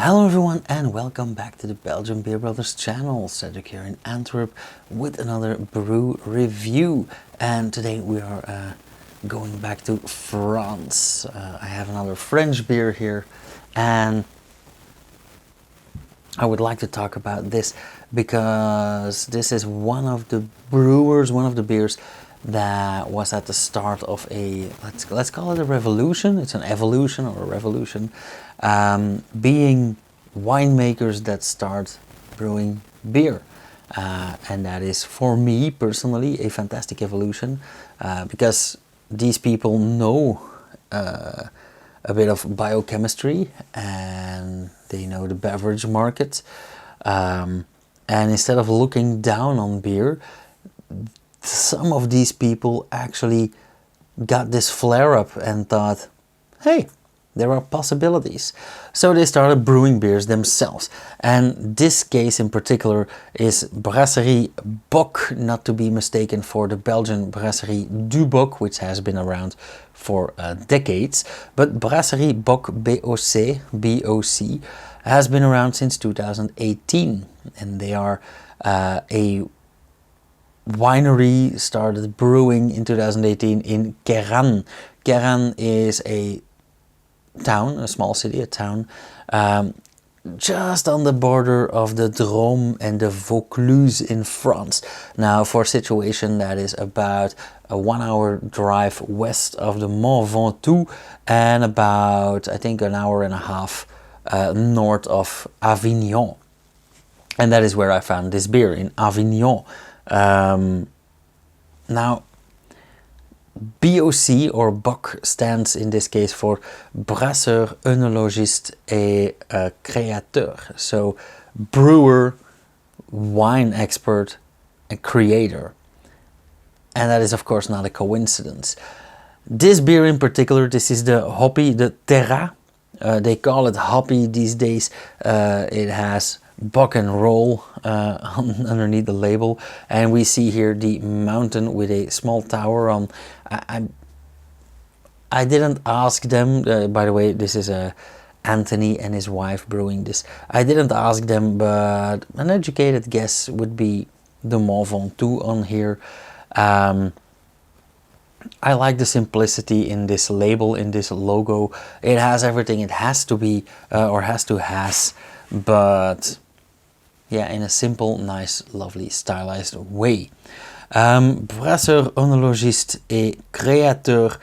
Hello everyone and welcome back to the Belgian Beer Brothers channel. Cedric here in Antwerp with another brew review, and today we are going back to France. I have another French beer here and I would like to talk about this because this is one of the beers that was at the start of a, let's call it a revolution. It's an evolution or a revolution, being winemakers that start brewing beer, and that is for me personally a fantastic evolution, because these people know a bit of biochemistry and they know the beverage market, and instead of looking down on beer, some of these people actually got this flare up and thought, hey, there are possibilities. So they started brewing beers themselves. And this case in particular is Brasserie BOC, not to be mistaken for the Belgian Brasserie du Boc, which has been around for decades. But Brasserie BOC, BOC, has been around since 2018. And they are a winery, started brewing in 2018 in Cairanne. Cairanne is a town, a small city, a town, just on the border of the Drôme and the Vaucluse in France. Now, for a situation that is about a 1 hour drive west of the Mont Ventoux and about, I think, an hour and a half north of Avignon. And that is where I found this beer, in Avignon. Now, BOC or BOC stands in this case for Brasseurs Œnologues Créateurs. So brewer, wine expert and creator. And that is of course not a coincidence. This beer in particular, this is the Hoppy Terra. They call it Hoppy these days. It has Buck and Roll underneath the label, and we see here the mountain with a small tower on. I didn't ask them, by the way, this is Anthony and his wife brewing this. I didn't ask them, but an educated guess would be the Mont Ventoux on here. I like the simplicity in this label, in this logo. It has everything it has to be, or has to has, but yeah, in a simple, nice, lovely, stylized way. Brasseurs Œnologues Créateurs,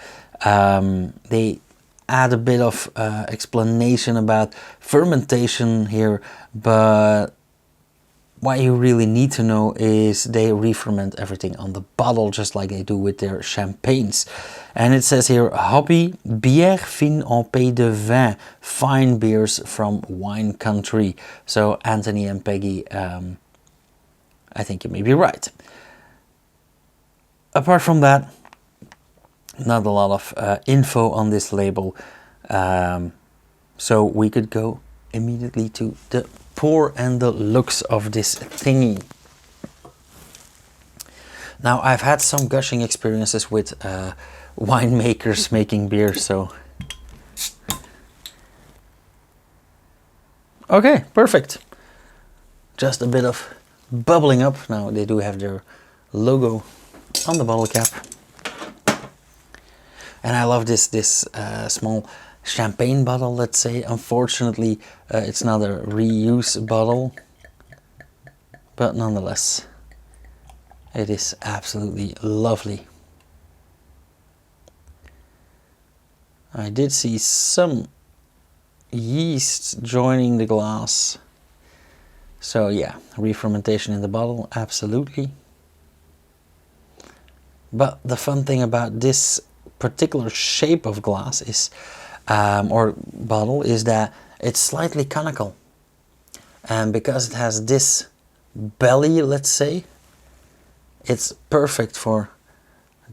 they add a bit of explanation about fermentation here, but what you really need to know is they re-ferment everything on the bottle, just like they do with their champagnes. And it says here, Hoppy, bière fine en pays de vin, fine beers from wine country. So Anthony and Peggy, I think you may be right. Apart from that, not a lot of info on this label. So we could go immediately to the pour and the looks of this thingy. Now, I've had some gushing experiences with winemakers making beer, so okay, perfect. Just a bit of bubbling up. Now they do have their logo on the bottle cap, and I love this small champagne bottle, let's say. Unfortunately, it's not a reuse bottle, but nonetheless, it is absolutely lovely. I did see some yeast joining the glass, so yeah, re-fermentation in the bottle, absolutely. But the fun thing about this particular shape of glass is, or bottle, is that it's slightly conical, and because it has this belly, let's say, it's perfect for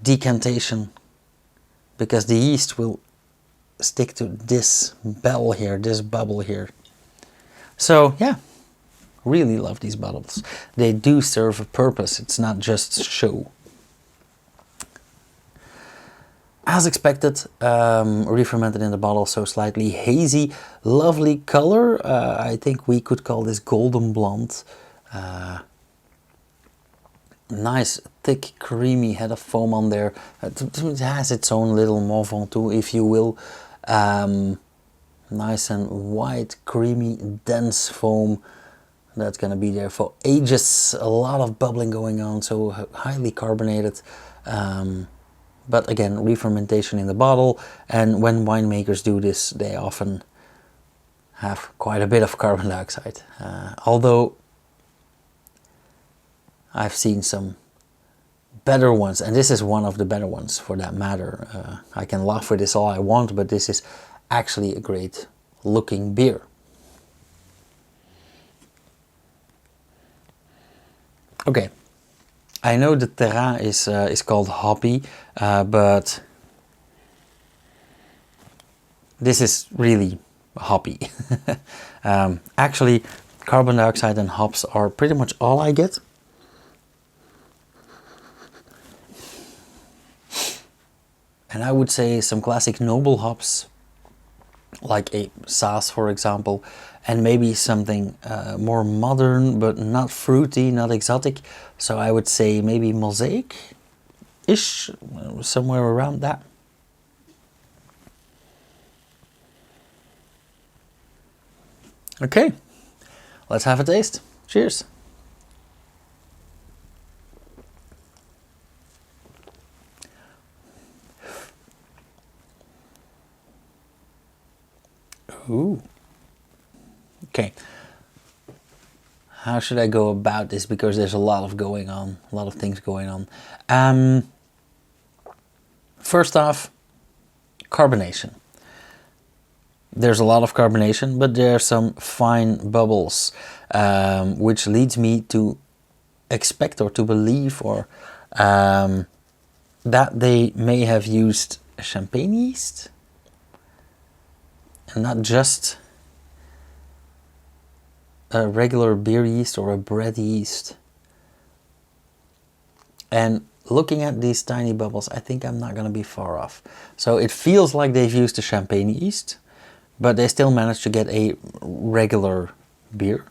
decantation, because the yeast will stick to this bell here, this bubble here. So yeah, really love these bottles. They do serve a purpose. It's not just show. As expected, re-fermented in the bottle, so slightly hazy, lovely color. I think we could call this golden blonde. Nice, thick, creamy head of foam on there. It has its own little Mont Ventoux, if you will. Nice and white, creamy, dense foam. That's gonna be there for ages. A lot of bubbling going on, so highly carbonated. But again, re-fermentation in the bottle, and when winemakers do this, they often have quite a bit of carbon dioxide. Although I've seen some better ones, and this is one of the better ones for that matter. I can laugh with this all I want, but this is actually a great looking beer. Okay, I know the Terra is called hoppy, but this is really hoppy. Actually, carbon dioxide and hops are pretty much all I get. And I would say some classic noble hops, like a Saaz, for example, and maybe something more modern, but not fruity, not exotic. So I would say maybe Mosaic-ish, somewhere around that. Okay, let's have a taste. Cheers. Ooh. Okay. How should I go about this? Because there's a lot of going on, a lot of things going on. First off, carbonation. There's a lot of carbonation, but there are some fine bubbles, which leads me to expect or to believe or that they may have used champagne yeast. And not just a regular beer yeast or a bread yeast. And looking at these tiny bubbles, I think I'm not going to be far off. So it feels like they've used a champagne yeast, but they still managed to get a regular beer.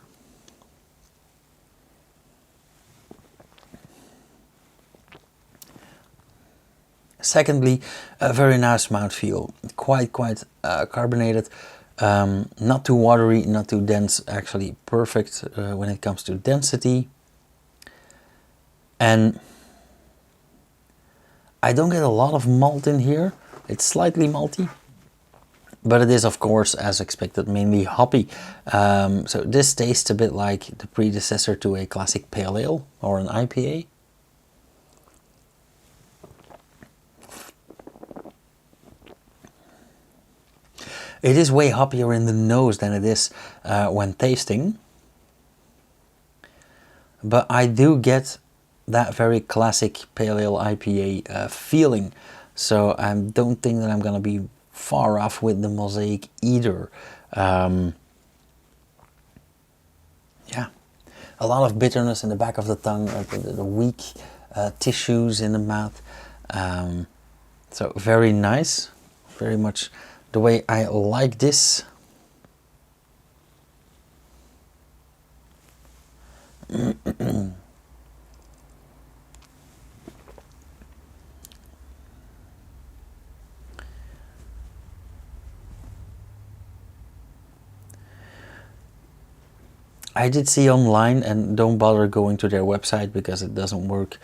Secondly, a very nice mouthfeel, quite carbonated, not too watery, not too dense, actually perfect when it comes to density. And I don't get a lot of malt in here. It's slightly malty, but it is, of course, as expected, mainly hoppy. So this tastes a bit like the predecessor to a classic pale ale or an IPA. It is way hoppier in the nose than it is when tasting. But I do get that very classic pale ale IPA feeling. So I don't think that I'm going to be far off with the Mosaic either. Yeah. A lot of bitterness in the back of the tongue, the weak tissues in the mouth. So very nice. Very much the way I like this. I did see online, and don't bother going to their website because it doesn't work.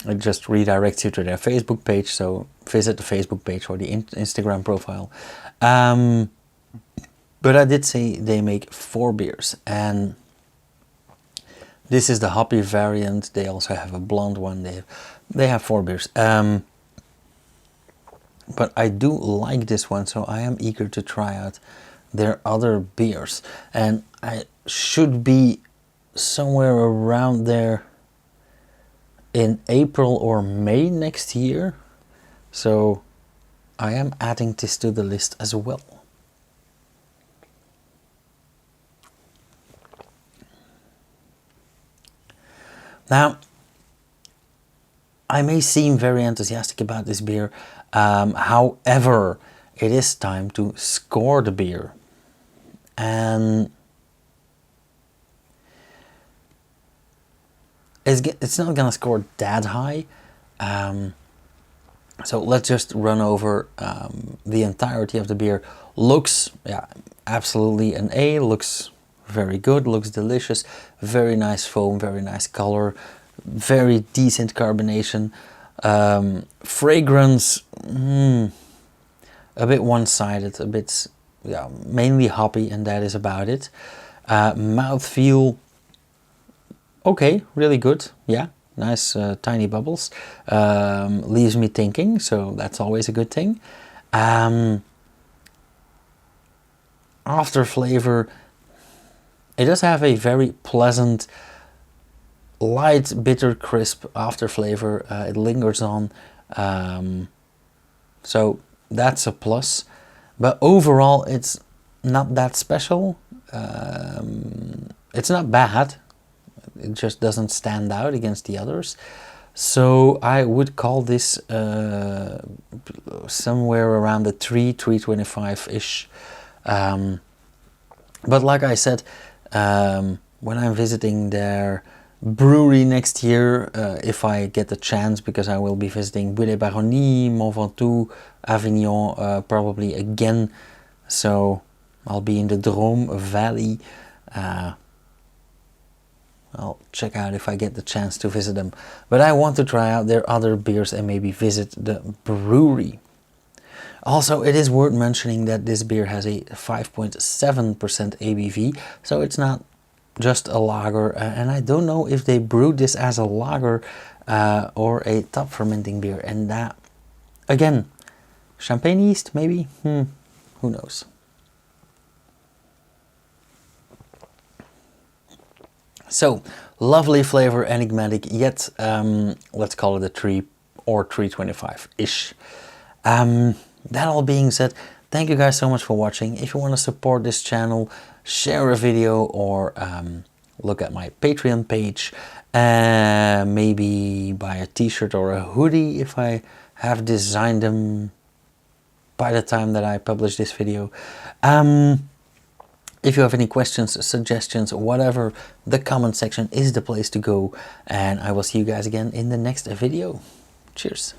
It just redirects you to their Facebook page, so visit the Facebook page or the Instagram profile. But I did see they make 4 beers, and this is the hoppy variant. They also have a blonde one. They have 4 beers. But I do like this one, so I am eager to try out their other beers. And I should be somewhere around there in April or May next year. So I am adding this to the list as well. Now, I may seem very enthusiastic about this beer, however, it is time to score the beer. And it's not gonna score that high. So let's just run over the entirety of the beer. Looks, yeah, absolutely an A. Looks very good, looks delicious, very nice foam, very nice color, very decent carbonation. Fragrance, a bit one-sided, a bit, yeah, mainly hoppy, and that is about it. Mouthfeel, okay, really good, yeah, nice tiny bubbles. Leaves me thinking, so that's always a good thing. After flavor, it does have a very pleasant, light, bitter, crisp after flavor. It lingers on, so that's a plus. But overall, it's not that special. It's not bad. It just doesn't stand out against the others. So I would call this somewhere around the 3.25-ish. But like I said, when I'm visiting their brewery next year, if I get the chance, because I will be visiting Bulle-Baronnie, Mont Ventoux, Avignon, probably again. So I'll be in the Drôme Valley. I'll check out if I get the chance to visit them. But I want to try out their other beers and maybe visit the brewery. Also, it is worth mentioning that this beer has a 5.7% ABV, so it's not just a lager, and I don't know if they brewed this as a lager or a top fermenting beer, and that, again, champagne yeast maybe? Who knows? So, lovely flavor, enigmatic, yet let's call it a 3 or 3.25-ish. That all being said, thank you guys so much for watching. If you want to support this channel, share a video or look at my Patreon page. Maybe buy a t-shirt or a hoodie if I have designed them by the time that I publish this video. If you have any questions, suggestions, whatever, the comment section is the place to go. And I will see you guys again in the next video. Cheers.